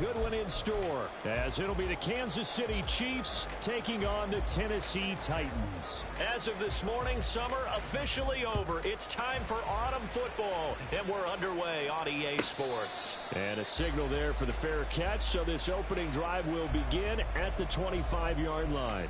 good one in store, as it'll be the Kansas City Chiefs taking on the Tennessee Titans. As of this morning, summer officially over. It's time for autumn football, and we're underway on EA Sports. And a signal there for the fair catch, so this opening drive will begin at the 25-yard line.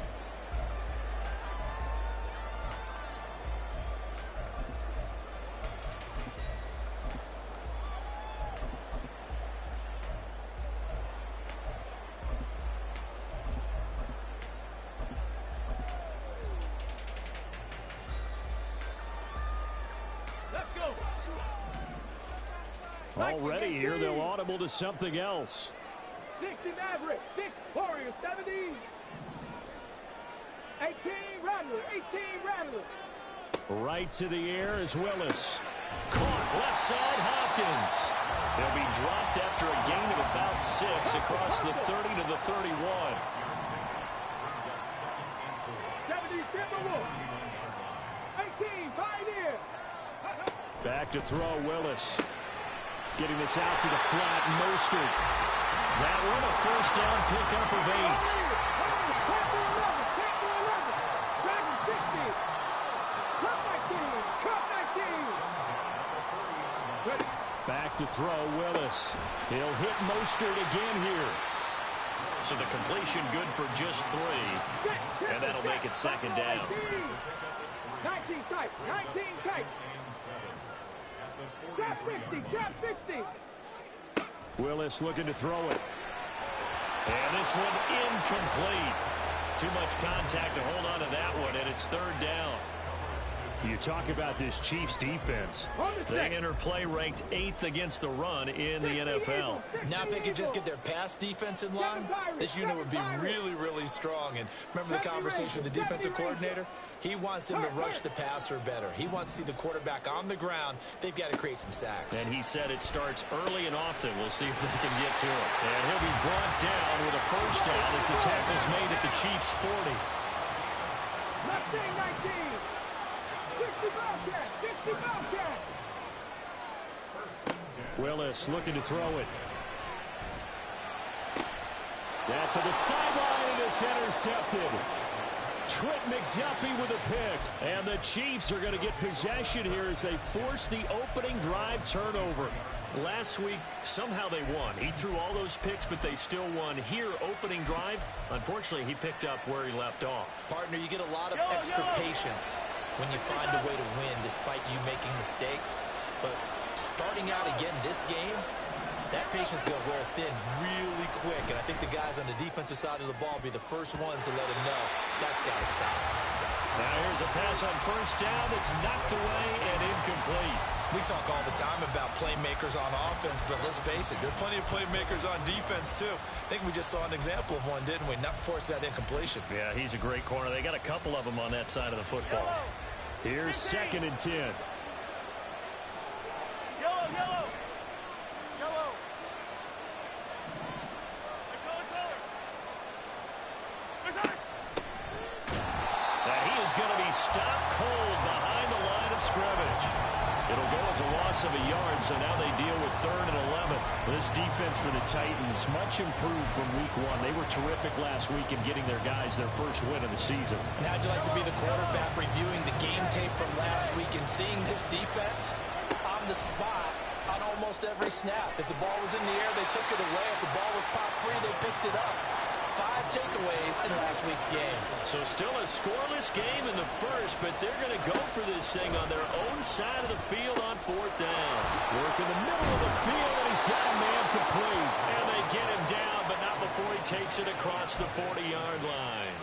Already here, they'll audible to something else. 60 Mavericks, 6 Warriors, 70. 18 Rattler, 18 Rattler. Right to the air is Willis. Caught left side Hopkins. They'll be dropped after a gain of about 6 across the 30 to the 31. 70 Timberwolves. 18 Pioneer. Back to throw Willis. Getting this out to the flat, Mostert. That one a first down pickup of 8. Back to throw Willis. He'll hit Mostert again here. So the completion good for just 3. And that'll make it second down. 19 tight, 19 tight. Trap 60, trap 60. Willis looking to throw it. And this one incomplete. Too much contact to hold on to that one, and it's third down. You talk about this Chiefs defense. They enter play ranked 8th against the run in the NFL. Now if they could just get their pass defense in line, this unit would be really, really strong. And remember the conversation with the defensive coordinator? He wants them to rush the passer better. He wants to see the quarterback on the ground. They've got to create some sacks. And he said it starts early and often. We'll see if they can get to it. And he'll be brought down with a first down as the tackle's made at the Chiefs' 40. 19. 60 Bobcat, 60 Bobcat. Willis looking to throw it. That to the sideline, and it's intercepted. Trent McDuffie with a pick. And the Chiefs are going to get possession here as they force the opening drive turnover. Last week, somehow they won. He threw all those picks, but they still won. Here, opening drive, unfortunately, he picked up where he left off. Partner, you get a lot of extra patience when you find a way to win despite you making mistakes. But starting out again this game, that patience is going to wear thin really quick. And I think the guys on the defensive side of the ball will be the first ones to let him know that's got to stop. Now here's a pass on first down that's knocked away and incomplete. We talk all the time about playmakers on offense, but let's face it, there are plenty of playmakers on defense too. I think we just saw an example of one, didn't we? Not force that incompletion. Yeah, he's a great corner. They got a couple of them on that side of the football. Here's 2nd and 10. Yellow. That he is going to be stopped cold behind the line of scrimmage. It'll go as a loss of a yard, so now they deal with 3rd and 11. This defense for the Titans, much improved from week 1. They were terrific last week in getting their guys their first win of the season. And how'd you like to be the quarterback reviewing the game tape from last week and seeing this defense on the spot on almost every snap? If the ball was in the air, they took it away. If the ball was popped free, they picked it up. 5 takeaways in last week's game. So still a scoreless game in the first, but they're going to go for this thing on their own side of the field on 4th down. Work in the middle of the field, and he's got a man complete. And they get him down, but not before he takes it across the 40-yard line.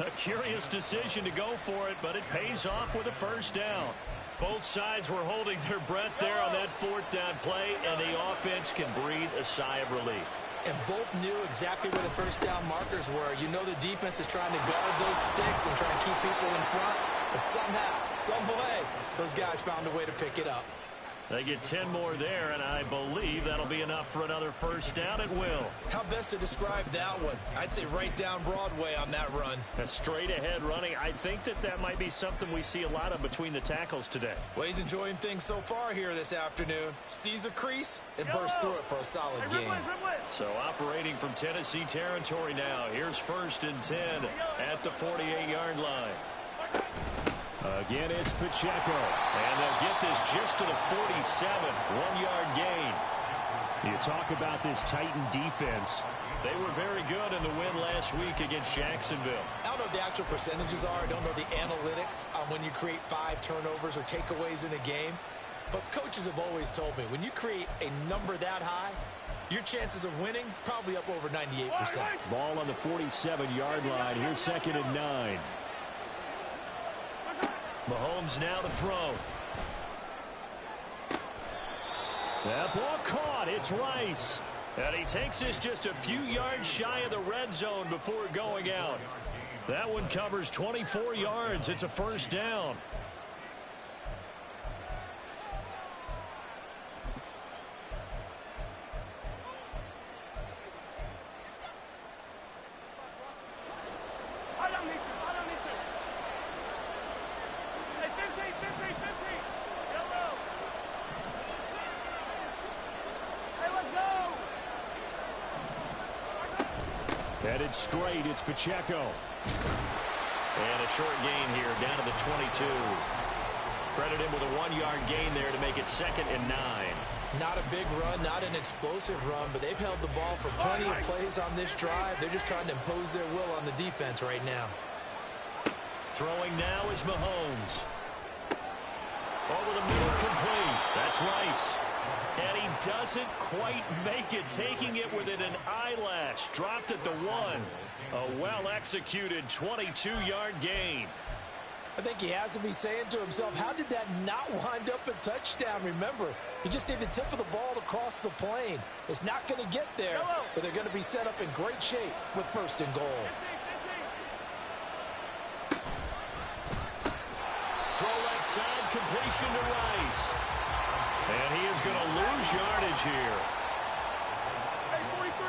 A curious decision to go for it, but it pays off with a first down. Both sides were holding their breath there on that 4th down play, and the offense can breathe a sigh of relief. And both knew exactly where the first down markers were. You know the defense is trying to guard those sticks and trying to keep people in front. But somehow, some way, those guys found a way to pick it up. They get 10 more there, and I believe that'll be enough for another first down at will. How best to describe that one? I'd say right down Broadway on that run. A straight-ahead running. I think that might be something we see a lot of between the tackles today. Well, he's enjoying things so far here this afternoon. Sees a crease and bursts through it for a solid gain. So operating from Tennessee territory now. Here's 1st and 10 at the 48-yard line. Again, it's Pacheco. And they'll get this just to the 47. 1-yard gain. You talk about this Titan defense. They were very good in the win last week against Jacksonville. I don't know what the actual percentages are. I don't know the analytics on when you create 5 turnovers or takeaways in a game. But coaches have always told me, when you create a number that high, your chances of winning probably up over 98%. Ball on the 47-yard line. Here's 2nd and 9. Mahomes now to throw. That ball caught. It's Rice. And he takes this just a few yards shy of the red zone before going out. That one covers 24 yards. It's a first down. Headed straight, it's Pacheco. And a short gain here, down to the 22. Credit him with a 1-yard gain there to make it 2nd and 9. Not a big run, not an explosive run, but they've held the ball for plenty of plays on this drive. They're just trying to impose their will on the defense right now. Throwing now is Mahomes. Over the middle, complete. That's Rice. And he doesn't quite make it, taking it within an eyelash. Dropped at the 1. A well-executed 22-yard gain. I think he has to be saying to himself, how did that not wind up a touchdown? Remember, he just need the tip of the ball to cross the plane. It's not going to get there, but they're going to be set up in great shape with 1st and goal. Throw left side, completion to Rice. And he is going to lose yardage here. Hey, 43, 15.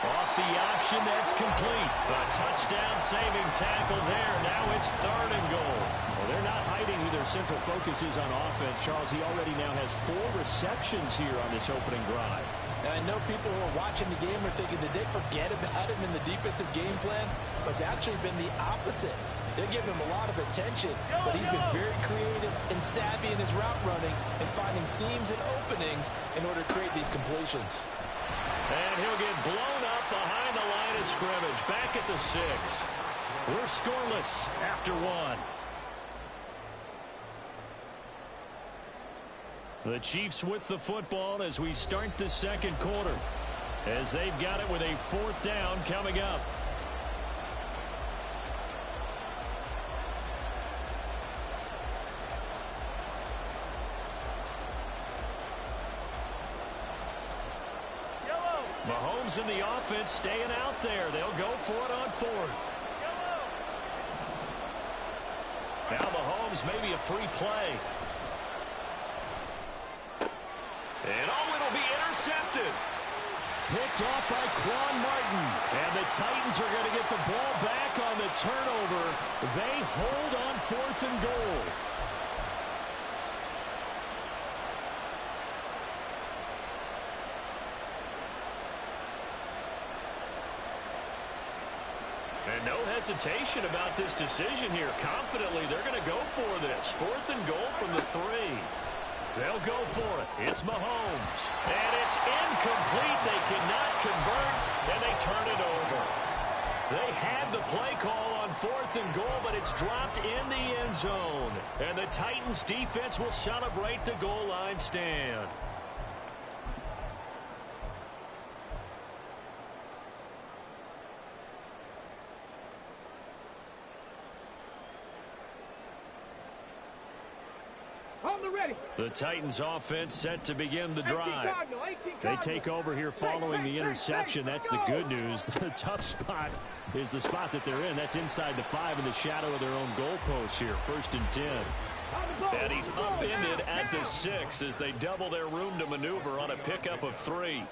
Off the option, that's complete. A touchdown-saving tackle there. Now it's 3rd and goal. Well, they're not hiding who their central focus is on offense. Charles, he already now has 4 receptions here on this opening drive. And I know people who are watching the game are thinking, did they forget about him in the defensive game plan? But it's actually been the opposite. They're giving him a lot of attention, but he's been very creative and savvy in his route running and finding seams and openings in order to create these completions. And he'll get blown up behind the line of scrimmage. Back at the 6. We're scoreless after 1. The Chiefs with the football as we start the 2nd quarter, as they've got it with a 4th down coming up. Mahomes and the offense staying out there. They'll go for it on 4th. Now Mahomes, maybe a free play. And it'll be intercepted. Picked off by Quan Martin. And the Titans are going to get the ball back on the turnover. They hold on 4th and goal. And no hesitation about this decision here. Confidently, they're going to go for this. 4th and goal from the 3. They'll go for it. It's Mahomes. And it's incomplete. They cannot convert, and they turn it over. They had the play call on 4th and goal, but it's dropped in the end zone. And the Titans defense will celebrate the goal line stand. On the ready. The Titans offense set to begin the drive. They take over here following the interception. That's the good news. The tough spot is the spot that they're in. That's inside the 5 in the shadow of their own goalpost here. 1st and 10. And he's upended at the 6 as they double their room to maneuver on a pickup of 3.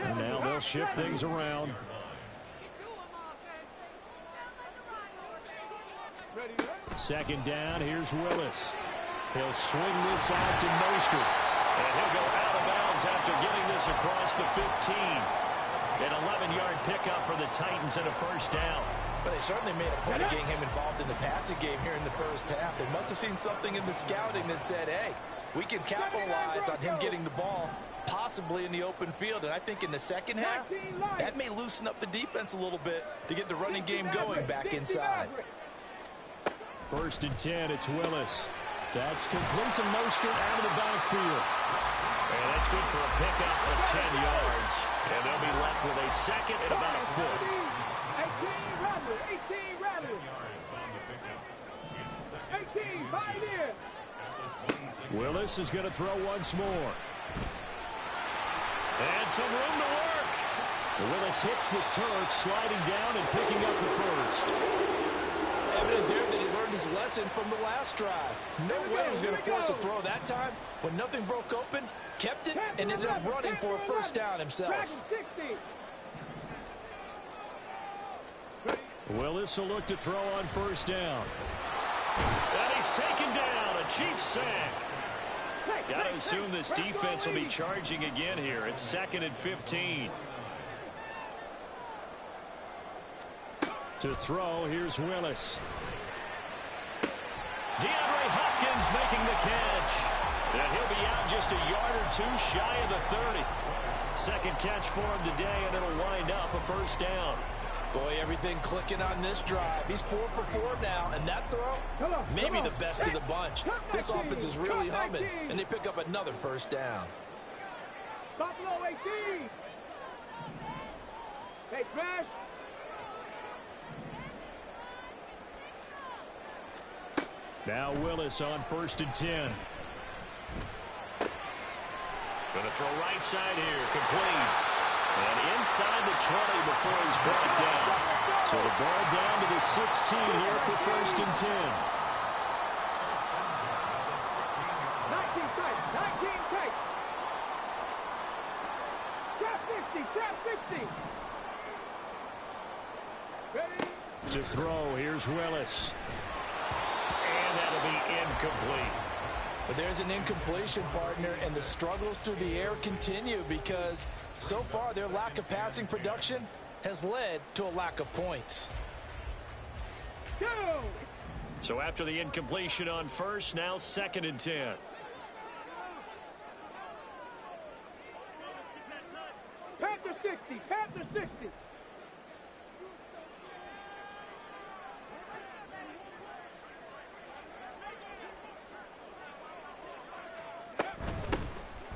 And now they'll shift things around. Second down, here's Willis. He'll swing this out to Mostert. And he'll go out of bounds after getting this across the 15. An 11-yard pickup for the Titans and a 1st down. But they certainly made a point of getting him involved in the passing game here in the 1st half. They must have seen something in the scouting that said, hey, we can capitalize on him getting the ball, possibly in the open field. And I think in the 2nd half, that may loosen up the defense a little bit to get the running game going back inside. 1st and 10, it's Willis. That's complete to Mostert out of the backfield. And that's good for a pickup of 10 yards. And they'll be left with a 2nd and about a foot. 18 rattle. 18, buy it in. Willis is going to throw once more. And some room to work. Willis hits the turf, sliding down and picking up the 1st. Evident there that he learned his lesson from the last drive. No way he was going to force a throw that time. When nothing broke open, kept it, and ended up running for a 1st down himself. Willis will look to throw on 1st down. And he's taken down. A Chiefs sack. Got to assume this defense will be charging again here. It's 2nd and 15. To throw, here's Willis. DeAndre Hopkins making the catch. And he'll be out just a yard or 2 shy of the 30. 2nd catch for him today, and it'll wind up a 1st down. Boy, everything clicking on this drive. He's 4 for 4 now, and that throw, maybe the best of the bunch. This offense is really humming, and they pick up another 1st down. Buffalo 18. Hey, Crash. Now Willis on 1st and 10. Going to throw right side here, complete. And inside the 20 before he's brought down. So the ball down to the 16 here for 1st and 10. 19 tight, 19 tight. Trap 60, trap 60. Ready? To throw, here's Willis. And that'll be incomplete. But there's an incompletion, partner, and the struggles through the air continue because so far their lack of passing production has led to a lack of points. Go! So after the incompletion on 1st, now 2nd and 10. Panther 60, Panther 60.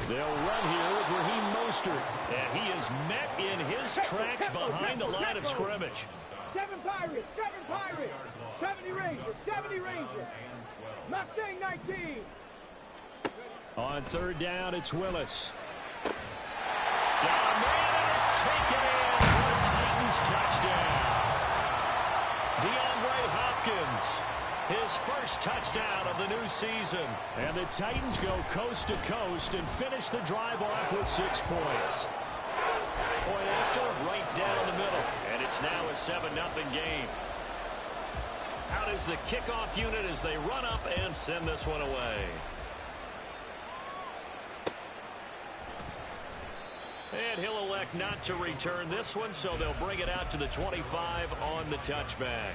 They'll run here with Raheem Mostert. And he is met in his tracks behind the line of scrimmage. 7 Pirates, 70 Rangers, 70 Rangers. Mustang 19. On 3rd down, it's Willis. Got a man, and it's taken in for a Titans touchdown. DeAndre Hopkins. His 1st touchdown of the new season. And the Titans go coast to coast and finish the drive off with 6 points. Point after, right down the middle. And it's now a 7-0 game. Out is the kickoff unit as they run up and send this one away. And he'll elect not to return this one, so they'll bring it out to the 25 on the touchback.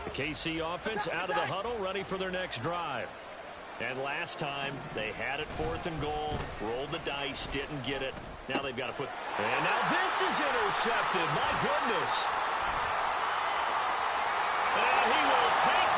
The KC offense out of the huddle, ready for their next drive. And last time, they had it 4th and goal, rolled the dice, didn't get it. Now they've got to put... And now this is intercepted. My goodness. And he will take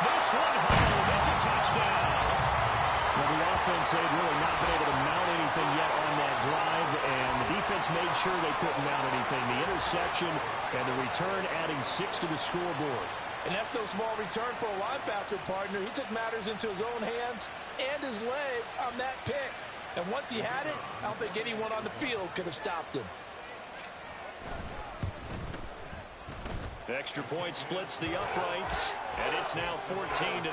offense, they'd really not been able to mount anything yet on that drive, and the defense made sure they couldn't mount anything. The interception and the return adding 6 to the scoreboard. And that's no small return for a linebacker, partner. He took matters into his own hands and his legs on that pick. And once he had it, I don't think anyone on the field could have stopped him. The extra point splits the uprights, and it's now 14-0.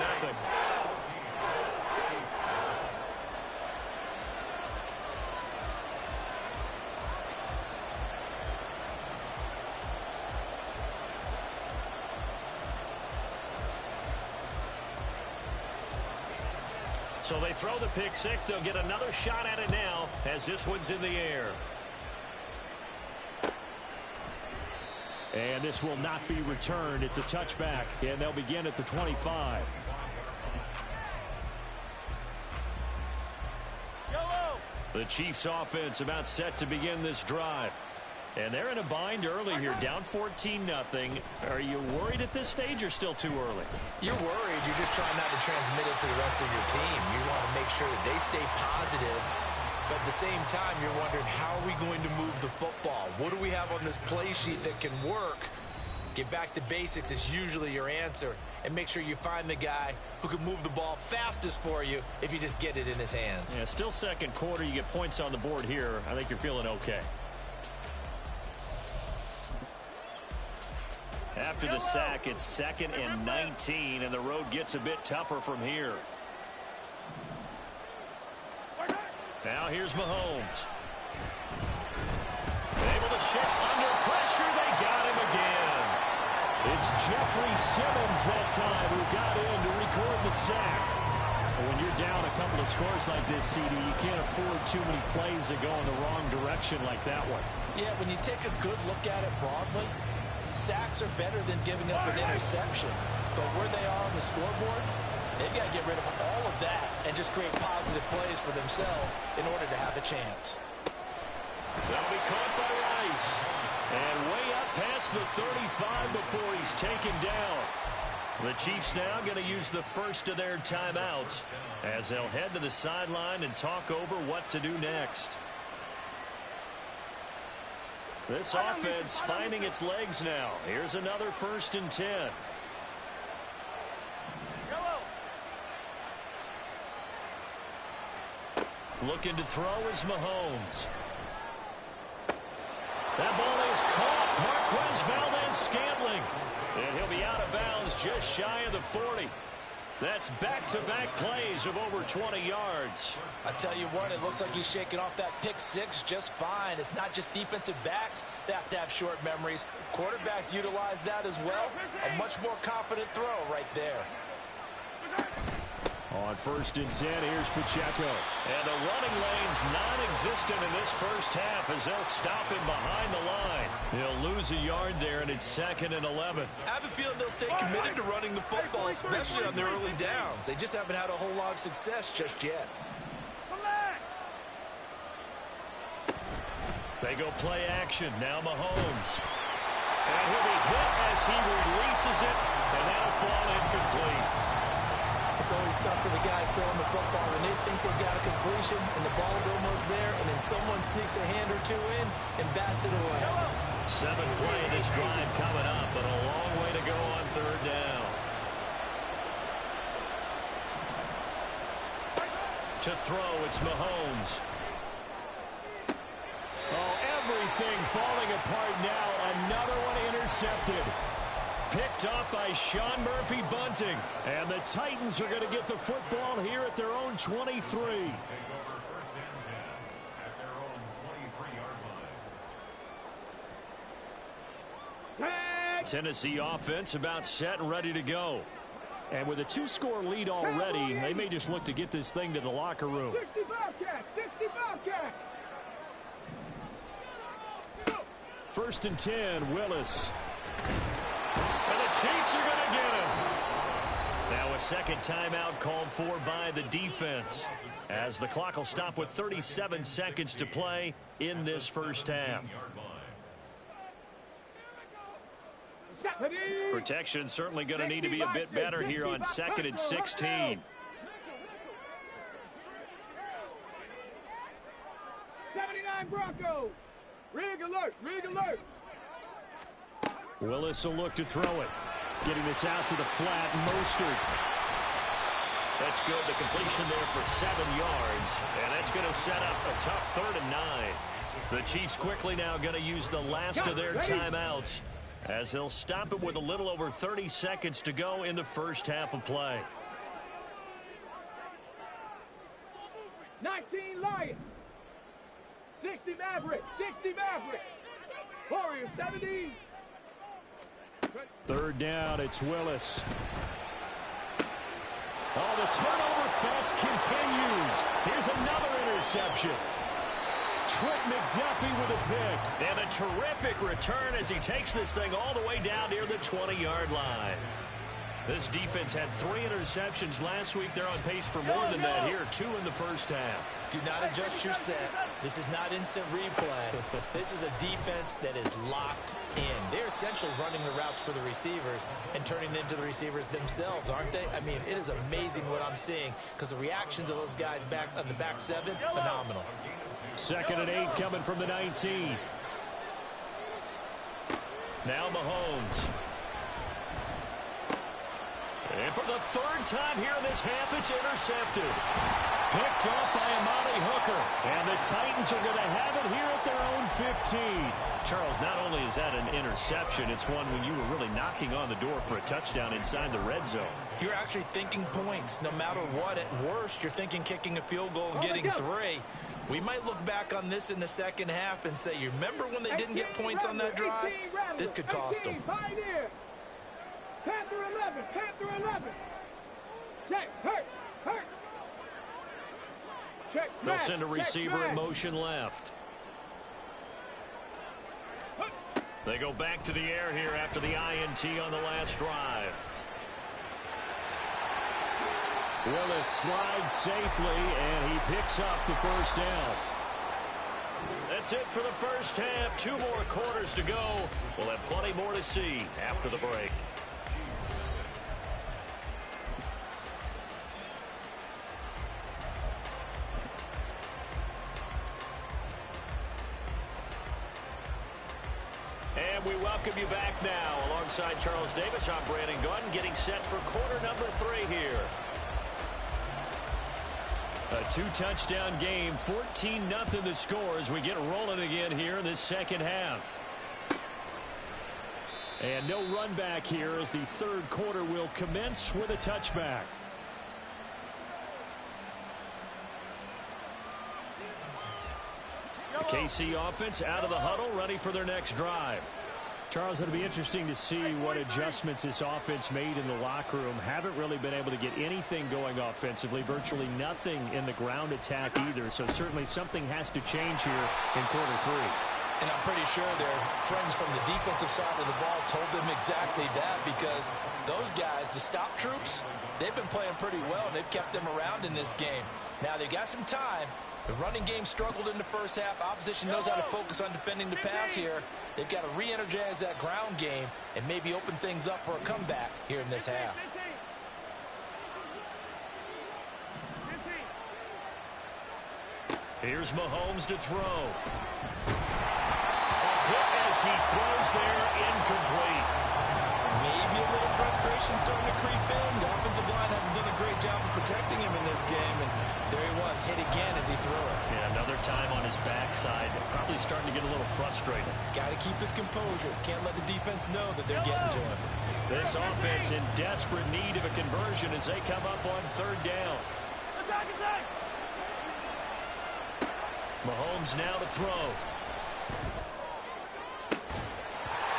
So they throw the pick six. They'll get another shot at it now as this one's in the air. And this will not be returned. It's a touchback, and they'll begin at the 25. The Chiefs offense about set to begin this drive. And they're in a bind early here, down 14-0. Are you worried at this stage or still too early? You're worried. You're just trying not to transmit it to the rest of your team. You want to make sure that they stay positive. But at the same time, you're wondering, how are we going to move the football? What do we have on this play sheet that can work? Get back to basics is usually your answer. And make sure you find the guy who can move the ball fastest for you if you just get it in his hands. Yeah, still second quarter. You get points on the board here. I think you're feeling okay. After the sack, it's 2nd and 19, and the road gets a bit tougher from here. Now here's Mahomes. Able to shift under pressure. They got him again. It's Jeffrey Simmons that time who got in to record the sack. When you're down a couple of scores like this, CD, you can't afford too many plays that go in the wrong direction like that one. Yeah, when you take a good look at it broadly, sacks are better than giving up an interception. But where they are on the scoreboard, they've got to get rid of all of that and just create positive plays for themselves in order to have a chance. That'll be caught by Rice. And way up past the 35 before he's taken down. The Chiefs now going to use the first of their timeouts as they'll head to the sideline and talk over what to do next. This offense finding its legs now. Here's another 1st and 10. Looking to throw is Mahomes. That ball is caught. Marquez Valdez-Scantling. And he'll be out of bounds just shy of the 40. That's back-to-back plays of over 20 yards. I tell you what, it looks like he's shaking off that pick six just fine. It's not just defensive backs that have to have short memories. Quarterbacks utilize that as well. A much more confident throw right there. On 1st and 10, here's Pacheco. And the running lane's non-existent in this first half as they'll stop him behind the line. He'll lose a yard there, and it's 2nd and 11. I have a feeling they'll stay committed to running the football, especially on their early downs. They just haven't had a whole lot of success just yet. They go play action. Now Mahomes. And he'll be hit as he releases it, and that'll fall incomplete. It's always tough for the guys throwing the football when they think they've got a completion and the ball's almost there, and then someone sneaks a hand or two in and bats it away. 7th play of this drive coming up, but a long way to go on 3rd down. To throw, it's Mahomes. Oh, everything falling apart now. Another one intercepted. Picked up by Sean Murphy-Bunting. And the Titans are going to get the football here at their own 23. Tennessee offense about set and ready to go. And with a 2-score lead already, they may just look to get this thing to the locker room. 60 Bobcats! 60 Bobcats! 1st and 10, Willis. And the Chiefs are going to get him. Now a second timeout called for by the defense, as the clock will stop with 37 seconds to play in this first half. Protection certainly going to need to be a bit better here on 2nd and 16. Time Broncos. Rig alert, rig alert. Willis will look to throw it. Getting this out to the flat, Mostert. That's good. The completion there for 7 yards. And that's going to set up a tough 3rd and 9. The Chiefs quickly now going to use the last of their timeouts as they'll stop it with a little over 30 seconds to go in the first half of play. 19 Lions. 60 Mavericks. 60 Mavericks. Warriors 70. 3rd down, it's Willis. Oh, the turnover fest continues. Here's another interception. Trent McDuffie with a pick. And a terrific return as he takes this thing all the way down near the 20-yard line. This defense had 3 interceptions last week. They're on pace for more than that here. 2 in the first half. Do not adjust your set. This is not instant replay. This is a defense that is locked in. They're essentially running the routes for the receivers and turning into the receivers themselves, aren't they? I mean, it is amazing what I'm seeing because the reactions of those guys back on the back 7, phenomenal. 2nd and 8 coming from the 19. Now Mahomes. And for the 3rd time here in this half, it's intercepted. Picked off by Amani Hooker. And the Titans are going to have it here at their own 15. Charles, not only is that an interception, it's one when you were really knocking on the door for a touchdown inside the red zone. You're actually thinking points. No matter what, at worst, you're thinking kicking a field goal and getting 3. We might look back on this in the second half and say, you remember when they didn't get points on that drive? This could cost them. Panther 11, Panther 11. Check, hurt. Check, they'll send a receiver in motion left. They go back to the air here after the INT on the last drive. Willis slides safely, and he picks up the 1st down. That's it for the first half. 2 more quarters to go. We'll have plenty more to see after the break. And we welcome you back now. Alongside Charles Davis, I'm Brandon Gunn, getting set for quarter number 3 here. A 2-touchdown game, 14-0 the score as we get rolling again here in this second half. And no run back here as the 3rd quarter will commence with a touchback. The KC offense out of the huddle, ready for their next drive. Charles, it'll be interesting to see what adjustments this offense made in the locker room. Haven't really been able to get anything going offensively, virtually nothing in the ground attack either. So certainly something has to change here in quarter 3. And I'm pretty sure their friends from the defensive side of the ball told them exactly that, because those guys, the stop troops, they've been playing pretty well, and they've kept them around in this game. Now, they've got some time. The running game struggled in the first half. Opposition knows how to focus on defending the pass here. They've got to re-energize that ground game and maybe open things up for a comeback here in this half. Here's Mahomes to throw. A hit as he throws there, incomplete. Maybe a little frustration starting to creep in. The offensive line hasn't done a great job of protecting him in this game, and there he was, hit again as he threw it. Yeah, another time on his backside. Probably starting to get a little frustrated. Got to keep his composure. Can't let the defense know that they're getting to him. This offense in desperate need of a conversion as they come up on 3rd down. Mahomes now to throw.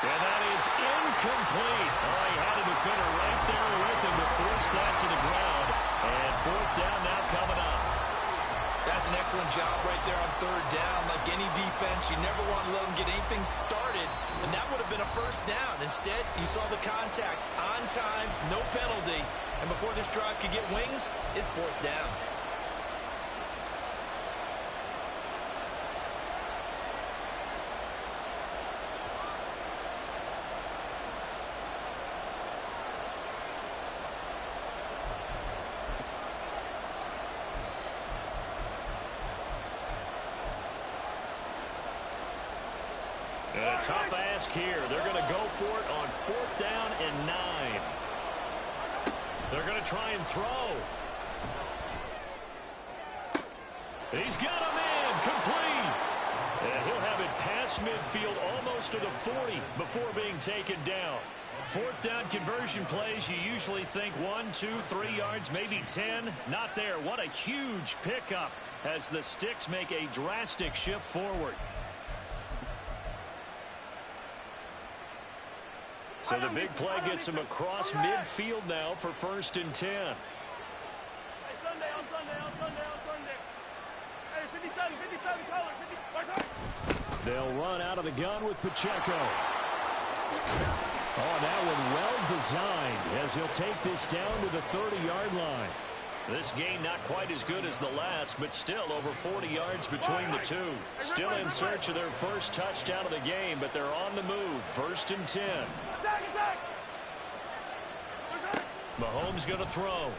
And that is incomplete. Oh, he had a defender right there with him to force that to the ground. And 4th down now coming up. That's an excellent job right there on 3rd down. Like any defense, you never want to let them get anything started, and that would have been a 1st down. Instead, you saw the contact on time, no penalty, and before this drive could get wings, it's 4th down. Tough ask here. They're going to go for it on 4th down and 9. They're going to try and throw. He's got him in. Complete. And he'll have it past midfield almost to the 40 before being taken down. 4th down conversion plays, you usually think 1, 2, 3 yards, maybe 10. Not there. What a huge pickup as the Sticks make a drastic shift forward. So the big play gets him across midfield now for 1st and 10. Hey, Sunday. Hey, 57 colors. They'll run out of the gun with Pacheco. Oh, that one well designed as he'll take this down to the 30-yard line. This gain not quite as good as the last, but still over 40 yards between the two. Still in search of their first touchdown of the game, but they're on the move. 1st and 10. Mahomes going to throw.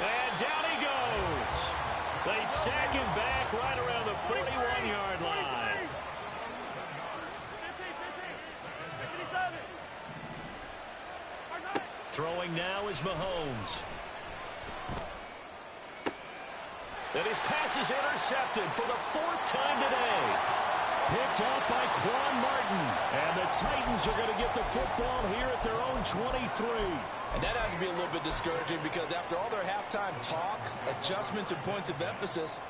And down he goes. They sack him back right around the 41-yard line. Throwing now is Mahomes. And his pass is intercepted for the 4th time today. Picked off by Quan Martin. And the Titans are going to get the football here at their own 23. And that has to be a little bit discouraging because after all their halftime talk, adjustments, and points of emphasis,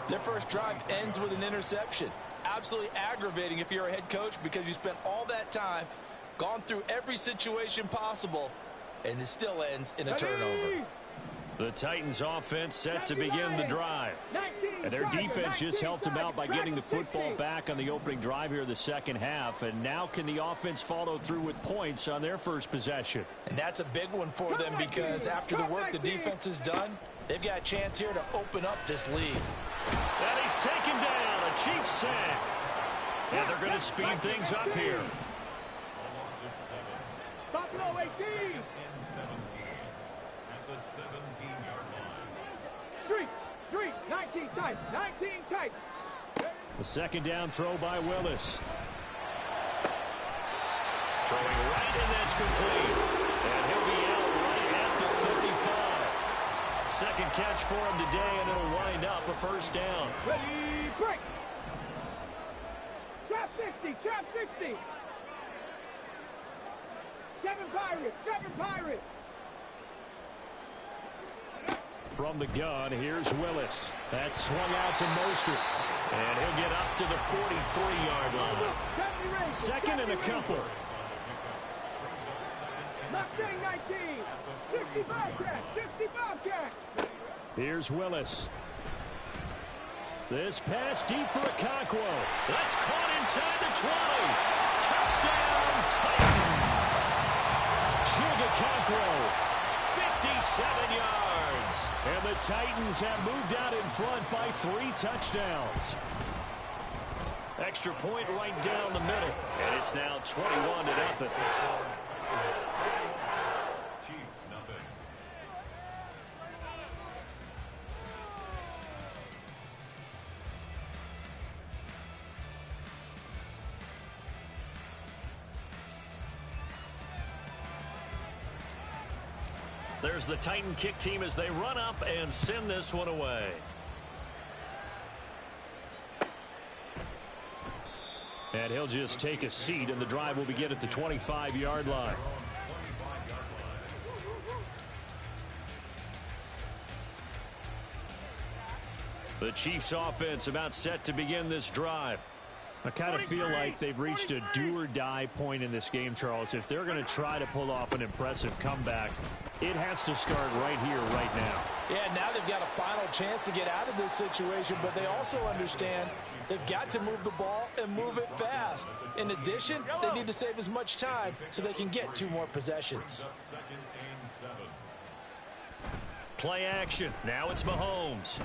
their first drive ends with an interception. Absolutely aggravating if you're a head coach because you spent all that time, gone through every situation possible, and it still ends in a turnover. The Titans offense set to begin the drive. And their defense just helped them out by getting the football back on the opening drive here in the second half. And now can the offense follow through with points on their first possession? And that's a big one for them because after the work the defense has done, they've got a chance here to open up this lead. And he's taken down. A Chiefs sack. And they're going to speed things up here. Buffalo 18. The 17-yard line. 19 tight. The second down throw by Willis. Throwing right, and that's complete. And he'll be out right at the 35. Second catch for him today, and it'll wind up a 1st down. Ready, break. Trap 60. 7 Pirates. From the gun, here's Willis. That's swung out to Mostert. And he'll get up to the 43-yard line. Second and a couple. Mustang 19. 65 catch. Here's Willis. This pass deep for Okonkwo. That's caught inside the 20. Touchdown, Titans. Chig Okonkwo, 57 yards. And the Titans have moved out in front by 3 touchdowns. Extra point right down the middle. And it's now 21-0. Chiefs nothing. There's the Titan kick team as they run up and send this one away. And he'll just take a seat, and the drive will begin at the 25-yard line. The Chiefs offense about set to begin this drive. I kind of feel like they've reached a do-or-die point in this game, Charles. If they're going to try to pull off an impressive comeback, it has to start right here, right now. Yeah, now they've got a final chance to get out of this situation, but they also understand they've got to move the ball and move it fast. In addition, they need to save as much time so they can get 2 more possessions. Play action. Now it's Mahomes.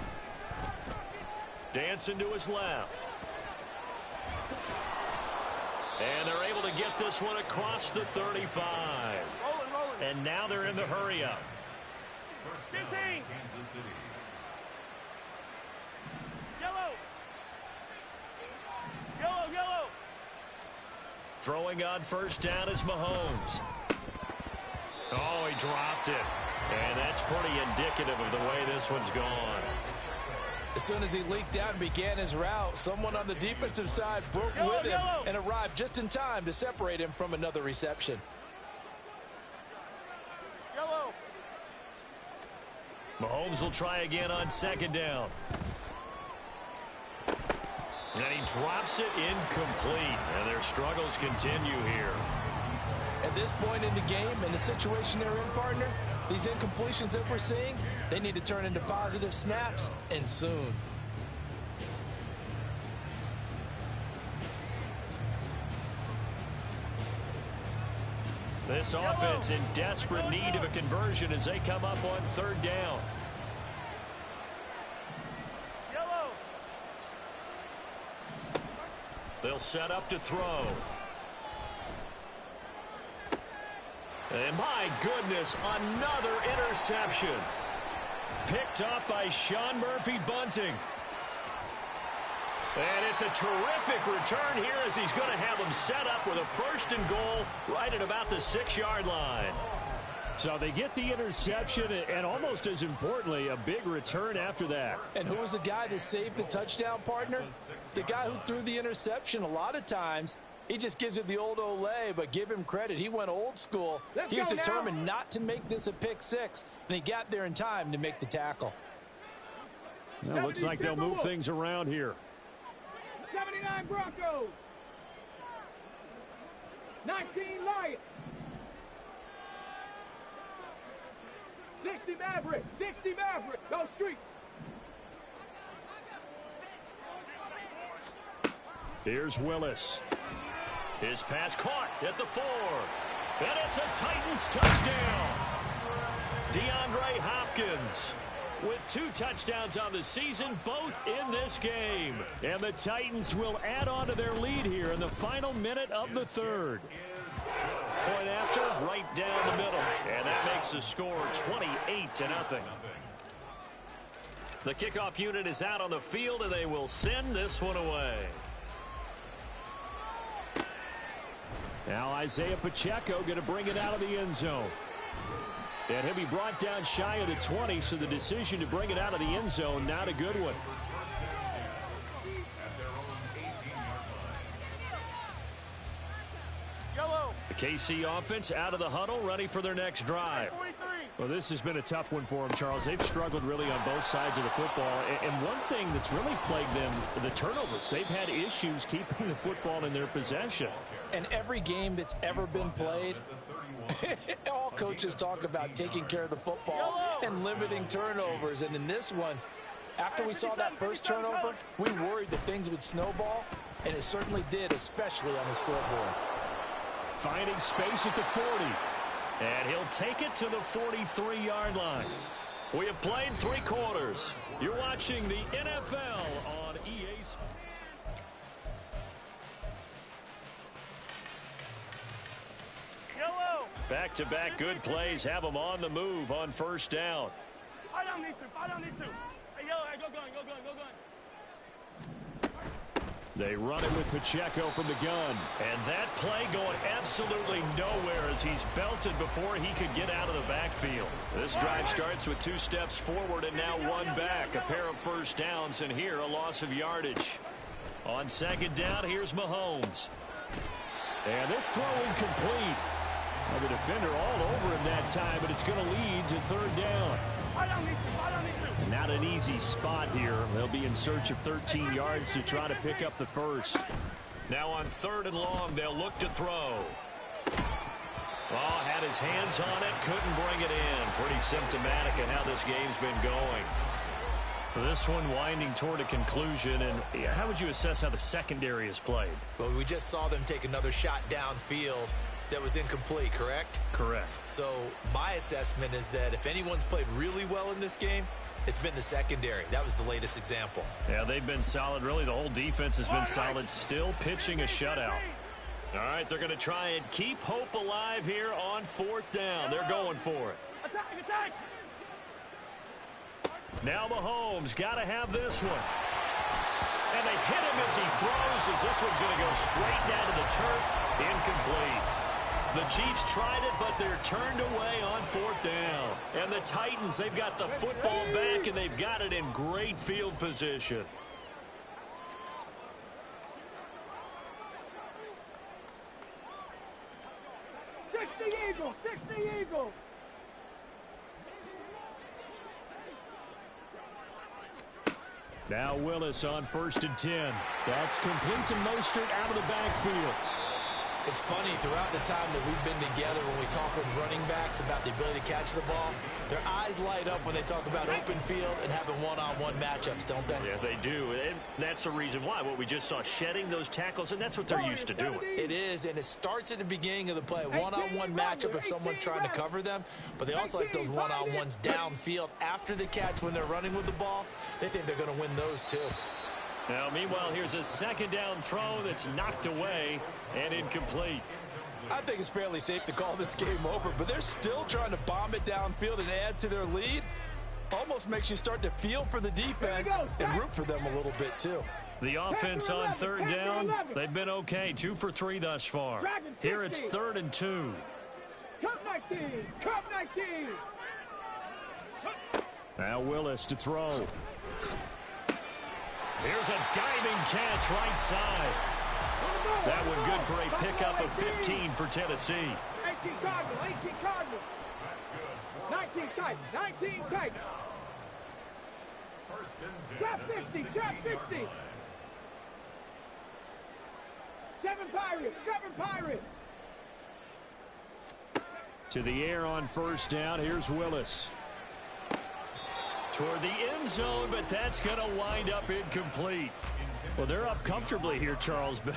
Dancing to his left. And they're able to get this one across the 35. And now they're in the hurry-up. 15. Yellow. Throwing on first down is Mahomes. Oh, he dropped it. And that's pretty indicative of the way this one's gone. As soon as he leaked out and began his route, someone on the defensive side broke with him and arrived just in time to separate him from another reception. Mahomes will try again on second down. And he drops it incomplete. And their struggles continue here. At this point in the game and the situation they're in, partner, these incompletions that we're seeing, they need to turn into positive snaps, and soon. This offense in desperate need of a conversion as they come up on third down. They'll set up to throw. And my goodness, another interception. Picked up by Sean Murphy-Bunting. And it's a terrific return here as he's going to have them set up with a first and goal right at about the 6-yard line. So they get the interception and almost as importantly, a big return after that. And who was the guy that saved the touchdown, partner? The guy who threw the interception. A lot of times, he just gives it the old Olay, but give him credit. He went old school. He was determined not to make this a pick six, and he got there in time to make the tackle. Well, looks like they'll move things around here. 79 Broncos. 19 Lions. 60 Mavericks. 60 Mavericks. Go Streets. Here's Willis. His pass caught at the 4. And it's a Titans touchdown. DeAndre Hopkins with 2 touchdowns on the season, both in this game. And the Titans will add on to their lead here in the final minute of the third. Point after, right down the middle. And that makes the score 28-0. The kickoff unit is out on the field, and they will send this one away. Now Isaiah Pacheco going to bring it out of the end zone. And he'll be brought down shy of the 20, so the decision to bring it out of the end zone, not a good one. The KC offense out of the huddle, ready for their next drive. Well, this has been a tough one for them, Charles. They've struggled really on both sides of the football. And one thing that's really plagued them, the turnovers. They've had issues keeping the football in their possession. And every game that's ever been played, all coaches talk about taking care of the football and limiting turnovers. And in this one, after we saw that first turnover, we worried that things would snowball, and it certainly did, especially on the scoreboard. Finding space at the 40. And he'll take it to the 43-yard line. We have played 3 quarters. You're watching the NFL on EA Sports. Back-to-back good plays have them on the move on first down. Fight on these two. Hey, yellow, hey, go gun. They run it with Pacheco from the gun. And that play going absolutely nowhere as he's belted before he could get out of the backfield. This drive starts with 2 steps forward and now 1 back. A pair of first downs, and here a loss of yardage. On second down, here's Mahomes. And this throw incomplete. Well, the defender all over him that time, but it's going to lead to third down. Not an easy spot here. They'll be in search of 13 yards to try to pick up the first. Now on third and long, they'll look to throw. Oh, had his hands on it, couldn't bring it in. Pretty symptomatic of how this game's been going. This one winding toward a conclusion, and how would you assess how the secondary has played? Well, we just saw them take another shot downfield that was incomplete, correct? Correct. So my assessment is that if anyone's played really well in this game, it's been the secondary. That was the latest example. Yeah, they've been solid. Really, the whole defense has been solid. Still pitching a shutout. All right, they're going to try and keep hope alive here on fourth down. They're going for it. Attack! Now Mahomes got to have this one. And they hit him as he throws, as this one's going to go straight down to the turf. Incomplete. The Chiefs tried it, but they're turned away on 4th down. And the Titans, they've got the football back, and they've got it in great field position. Eagles. Now Willis on 1st and 10. That's complete to Mostert out of the backfield. It's funny, throughout the time that we've been together, when we talk with running backs about the ability to catch the ball, their eyes light up when they talk about open field and having one-on-one matchups, don't they? Yeah, they do. And that's the reason why. What we just saw, shedding those tackles, and that's what they're used to doing. It is, and it starts at the beginning of the play. One-on-one matchup if someone's trying to cover them, but they also like those one-on-ones downfield after the catch when they're running with the ball. They think they're going to win those too. Now, meanwhile, here's a 2nd down throw that's knocked away and incomplete. I think it's fairly safe to call this game over, but they're still trying to bomb it downfield and add to their lead. Almost makes you start to feel for the defense and root for them a little bit, too. The offense on 3rd down, they've been okay, 2 for 3 thus far. Here it's 3rd and 2. Cup 19. Now Willis to throw. Here's a diving catch right side. That one good for a pickup of 15 for Tennessee. 18 Cardinals. 19 Titans. Trap 60. 7 Pirates. To the air on 1st down. Here's Willis. Toward the end zone, but that's going to wind up incomplete. Well, they're up comfortably here, Charles, but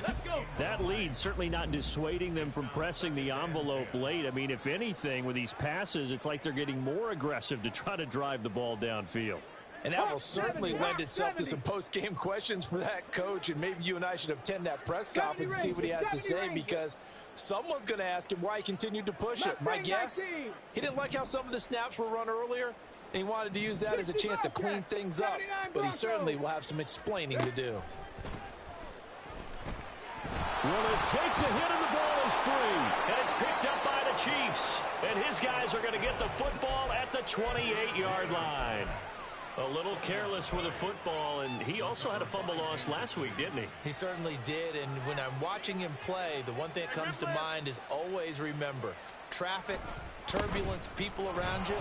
that lead certainly not dissuading them from pressing the envelope late. I mean, if anything, with these passes, it's like they're getting more aggressive to try to drive the ball downfield. And that will certainly lend itself to some post-game questions for that coach, and maybe you and I should attend that press conference and see what he has to say, because someone's going to ask him why he continued to push it. My guess, he didn't like how some of the snaps were run earlier, and he wanted to use that as a chance to clean things up, but he certainly will have some explaining to do. Willis takes a hit and the ball is free. And it's picked up by the Chiefs. And his guys are going to get the football at the 28-yard line. A little careless with the football, and he also had a fumble loss last week, didn't he? He certainly did, and when I'm watching him play, the one thing that comes to mind is always remember, traffic, turbulence, people around you,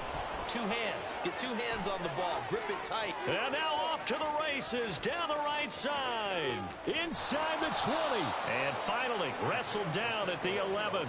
2 hands. Get 2 hands on the ball. Grip it tight. And now off to the races down the right side. Inside the 20. And finally wrestled down at the 11.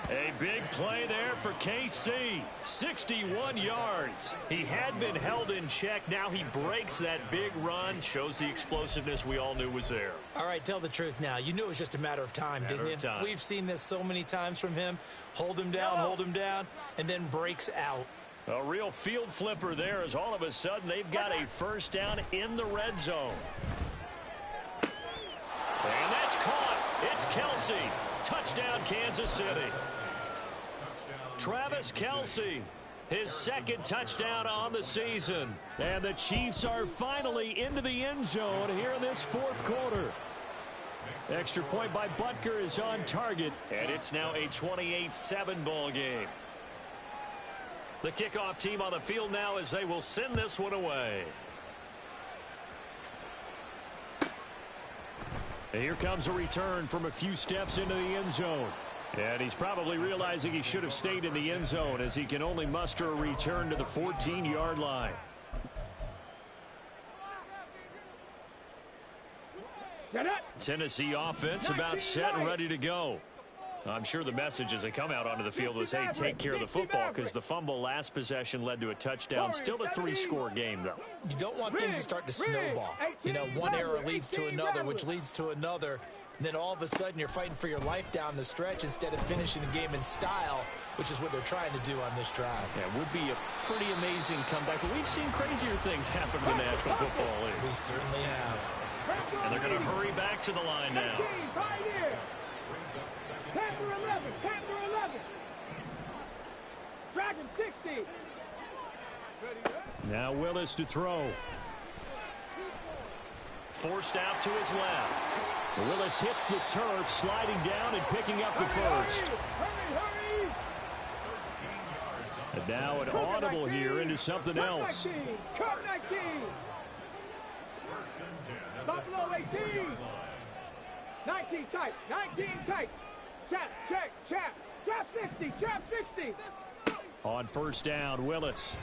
A big play there for KC. 61 yards. He had been held in check. Now he breaks that big run. Shows the explosiveness we all knew was there. All right, tell the truth now. You knew it was just a matter of time, didn't you? We've seen this so many times from him. Hold him down, and then breaks out. A real field flipper there, as all of a sudden they've got a 1st down in the red zone. And that's caught. It's Kelsey. Touchdown, Kansas City. Travis Kelsey, his 2nd touchdown on the season. And the Chiefs are finally into the end zone here in this 4th quarter. Extra point by Butker is on target, and it's now a 28-7 ball game. The kickoff team on the field now as they will send this one away. And here comes a return from a few steps into the end zone. And he's probably realizing he should have stayed in the end zone, as he can only muster a return to the 14-yard line. Tennessee offense about set and ready to go. I'm sure the message as they come out onto the field was, hey, take care of the football, because the fumble last possession led to a touchdown. Still a 3-score game, though. You don't want things to start to snowball. You know, one error leads to another, which leads to another. And then all of a sudden you're fighting for your life down the stretch instead of finishing the game in style, which is what they're trying to do on this drive. Yeah, it would be a pretty amazing comeback, but we've seen crazier things happen in the National Football League. We certainly have. And they're going to hurry back to the line now. Panther 11. Dragon 60. Now Willis to throw. forced out to his left. Willis hits the turf, sliding down and picking up the first. Hurry! And now an audible here into something else. Cup 19. Buffalo 18. 19 tight. 19 tight. Chap, check, chap. Chap 60. Chap 60. On first down, Willis.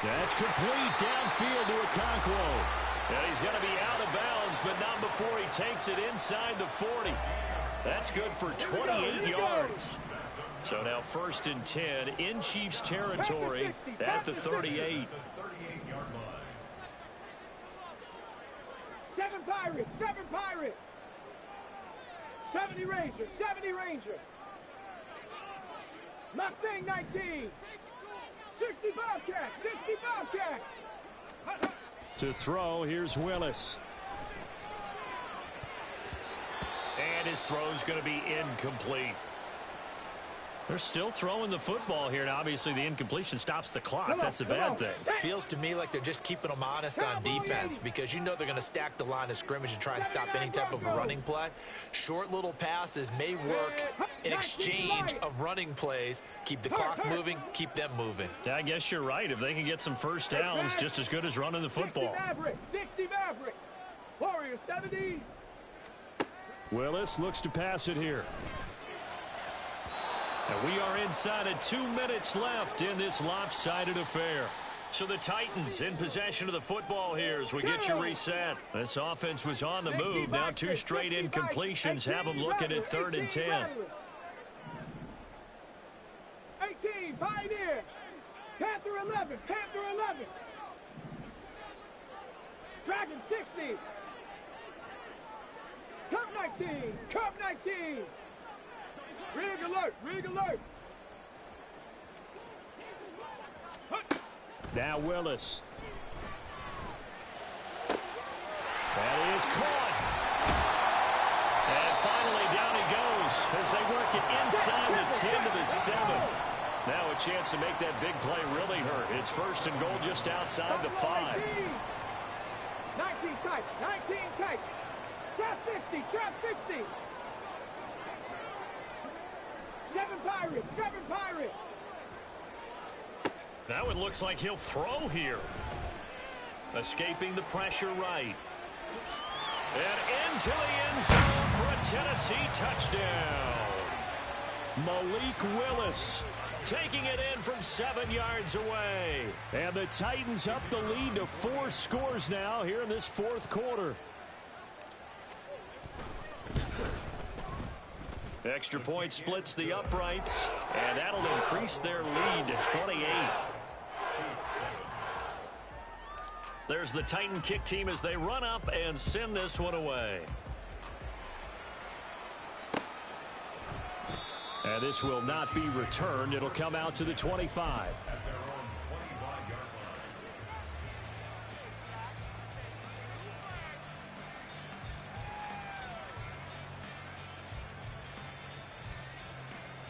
That's complete downfield to Okonkwo. And he's going to be out of bounds, but not before he takes it inside the 40. That's good for 28 yards. So now 1st and 10 in Chiefs territory at the 38. 7 Pirates. 7 Pirates. 70 Rangers. 70 Rangers. Mustang 19. 60 Bobcat. 60 Bobcat. To throw, here's Willis. And his throw's going to be incomplete. They're still throwing the football here, and obviously the incompletion stops the clock. That's a bad thing. Feels to me like they're just keeping them honest on defense because you know they're going to stack the line of scrimmage and try and stop any type of a running play. Short little passes may work in exchange of running plays. Keep the clock moving, keep them moving. Yeah, I guess you're right. If they can get some first downs, just as good as running the football. 60 Maverick. Warriors 70. Willis looks to pass it here. And we are inside of 2 minutes left in this lopsided affair. So the Titans in possession of the football here as we get you reset. This offense was on the move. Now 2 straight incompletions have them looking at 3rd and 10. 18, Pioneer. Panther 11, Panther 11. Dragon 60. Cup 19, Cup 19. Rig alert, rig alert. Now Willis. That is caught. And finally down he goes as they work it inside the 10 to the 7. Now a chance to make that big play really hurt. It's 1st and goal just outside the 5. 19 tight, 19 tight. Trap 60, trap 60. 7 Pirates, 7 Pirates. Now it looks like he'll throw here. Escaping the pressure right. And into the end zone for a Tennessee touchdown. Malik Willis taking it in from 7 yards away. And the Titans up the lead to 4 scores now here in this 4th quarter. Extra point splits the uprights, and that'll increase their lead to 28. There's the Titan kick team as they run up and send this one away. And this will not be returned. It'll come out to the 25.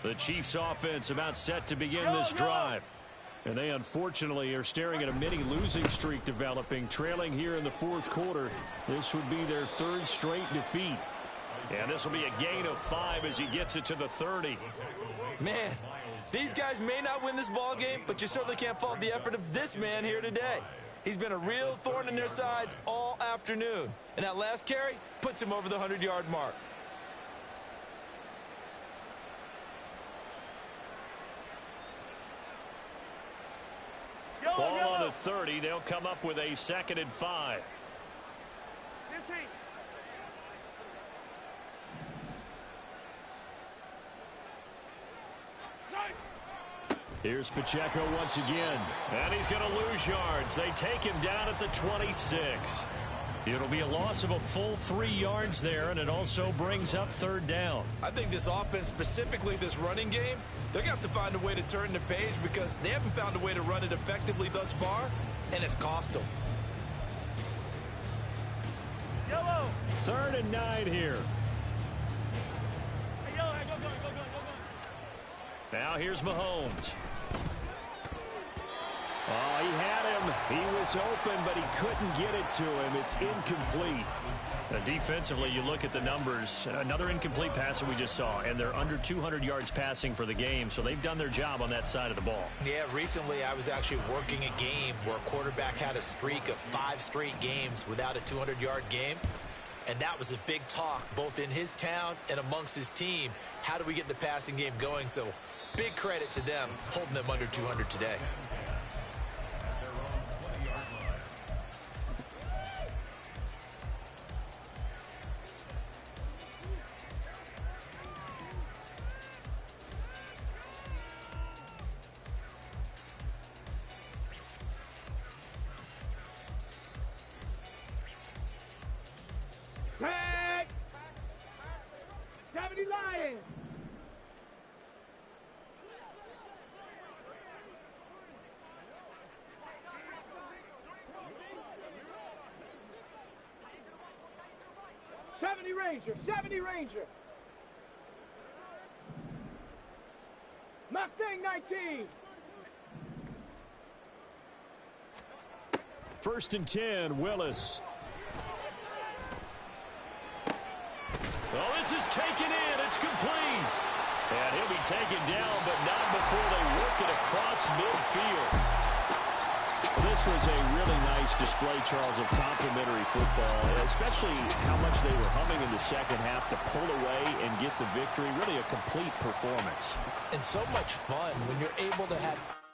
The Chiefs offense about set to begin this drive. And they unfortunately are staring at a mini losing streak developing, trailing here in the 4th quarter. This would be their 3rd straight defeat. And this will be a gain of 5 as he gets it to the 30. Man, these guys may not win this ball game, but you certainly can't fault the effort of this man here today. He's been a real thorn in their sides all afternoon. And that last carry puts him over the 100-yard mark. Ball on the 30. They'll come up with a 2nd and 5. 15. Here's Pacheco once again. And he's going to lose yards. They take him down at the 26. It'll be a loss of a full 3 yards there, and it also brings up 3rd down. I think this offense, specifically this running game, they're going to have to find a way to turn the page because they haven't found a way to run it effectively thus far, and it's cost them. Yellow. 3rd and 9 here. Hey, yellow, go. Now here's Mahomes. Oh, he had him. He was open, but he couldn't get it to him. It's incomplete. Defensively, you look at the numbers. Another incomplete pass that we just saw, and they're under 200 yards passing for the game, so they've done their job on that side of the ball. Yeah, recently I was actually working a game where a quarterback had a streak of 5 straight games without a 200-yard game, and that was a big talk both in his town and amongst his team. How do we get the passing game going? So big credit to them holding them under 200 today. Tag! 70 Lions! '70 Ranger! Mustang 19! 1st and 10, Willis. Well, this is taken in. It's complete. And he'll be taken down, but not before they work it across midfield. This was a really nice display, Charles, of complimentary football, especially how much they were humming in the second half to pull away and get the victory. Really a complete performance. And so much fun when you're able to have